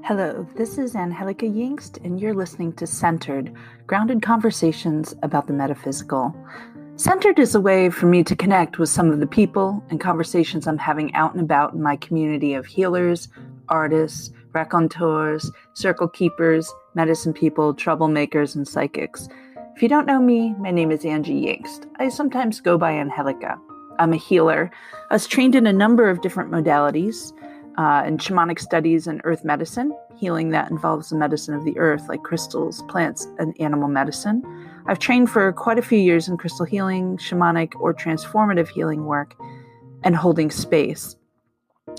Hello, this is Angie Yingst, and you're listening to Centered, grounded conversations about the metaphysical. Centered is a way for me to connect with some of the people and conversations I'm having out and about in my community of healers, artists, raconteurs, circle keepers, medicine people, troublemakers, and psychics. If you don't know me, my name is Angie Yingst. I sometimes go by Angelica. I'm a healer. I was trained in a number of different modalities, in shamanic studies and earth medicine, healing that involves the medicine of the earth, like crystals, plants, and animal medicine. I've trained for quite a few years in crystal healing, shamanic, or transformative healing work, and holding space.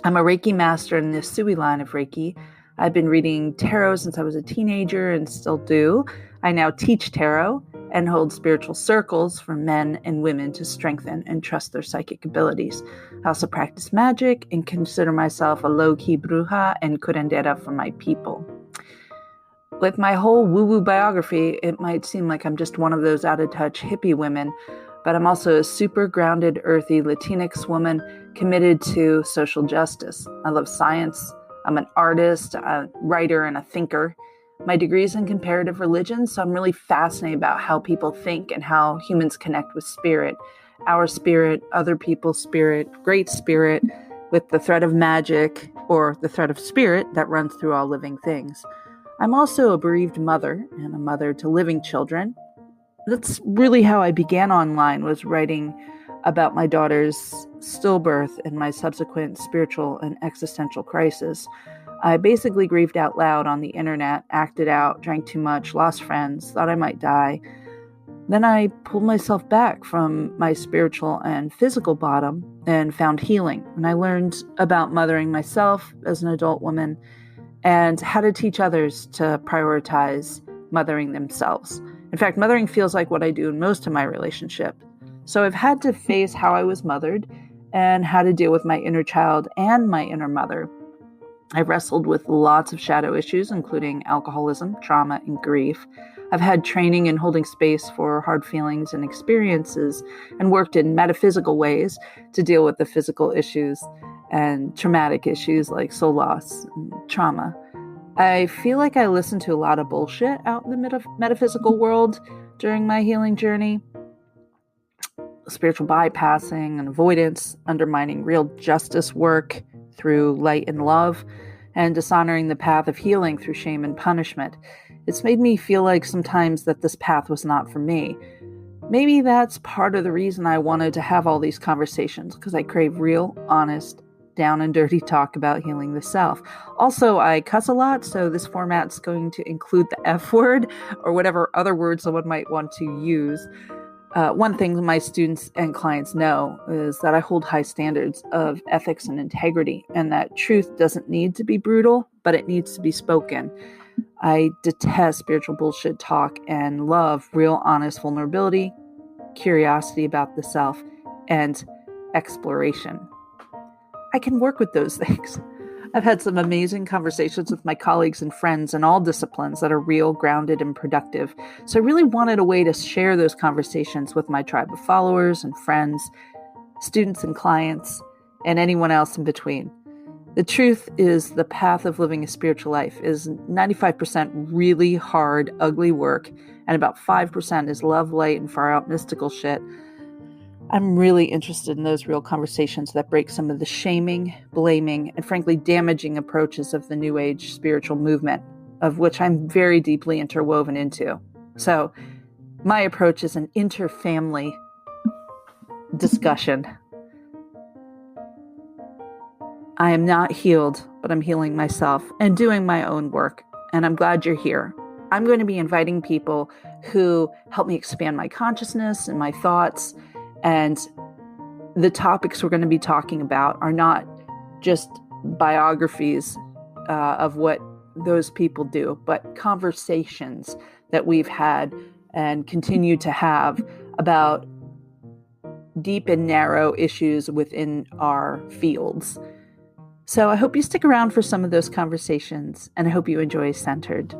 I'm a Reiki master in the Sui line of Reiki. I've been reading tarot since I was a teenager and still do. I now teach tarot and hold spiritual circles for men and women to strengthen and trust their psychic abilities. I also practice magic and consider myself a low-key bruja and curandera for my people. With my whole woo-woo biography, it might seem like I'm just one of those out-of-touch hippie women, but I'm also a super grounded, earthy Latinx woman committed to social justice. I love science. I'm an artist, a writer, and a thinker. My degree is in comparative religion, so I'm really fascinated about how people think and how humans connect with spirit. Our spirit, other people's spirit, great spirit, with the thread of magic or the thread of spirit that runs through all living things. I'm also a bereaved mother and a mother to living children. That's really how I began online, was writing about my daughter's stillbirth and my subsequent spiritual and existential crisis. I basically grieved out loud on the internet, acted out, drank too much, lost friends, thought I might die. Then I pulled myself back from my spiritual and physical bottom and found healing. And I learned about mothering myself as an adult woman and how to teach others to prioritize mothering themselves. In fact, mothering feels like what I do in most of my relationship. So I've had to face how I was mothered and how to deal with my inner child and my inner mother. I've wrestled with lots of shadow issues, including alcoholism, trauma, and grief. I've had training in holding space for hard feelings and experiences and worked in metaphysical ways to deal with the physical issues and traumatic issues like soul loss and trauma. I feel like I listened to a lot of bullshit out in the metaphysical world during my healing journey. Spiritual bypassing and avoidance, undermining real justice work through light and love, and dishonoring the path of healing through shame and punishment. It's made me feel like sometimes that this path was not for me. Maybe that's part of the reason I wanted to have all these conversations, because I crave real, honest, down and dirty talk about healing the self. Also, I cuss a lot, so this format's going to include the F word or whatever other words someone might want to use. One thing my students and clients know is that I hold high standards of ethics and integrity, and that truth doesn't need to be brutal, but it needs to be spoken. I detest spiritual bullshit talk and love real, honest vulnerability, curiosity about the self, and exploration. I can work with those things. I've had some amazing conversations with my colleagues and friends in all disciplines that are real, grounded, and productive. So I really wanted a way to share those conversations with my tribe of followers and friends, students and clients, and anyone else in between. The truth is, the path of living a spiritual life is 95% really hard, ugly work, and about 5% is love, light, and far out mystical shit. I'm really interested in those real conversations that break some of the shaming, blaming, and frankly damaging approaches of the New Age spiritual movement, of which I'm very deeply interwoven into. So my approach is an inter-family discussion. I am not healed, but I'm healing myself and doing my own work, and I'm glad you're here. I'm going to be inviting people who help me expand my consciousness and my thoughts. And the topics we're going to be talking about are not just biographies of what those people do, but conversations that we've had and continue to have about deep and narrow issues within our fields. So I hope you stick around for some of those conversations, and I hope you enjoy Centered.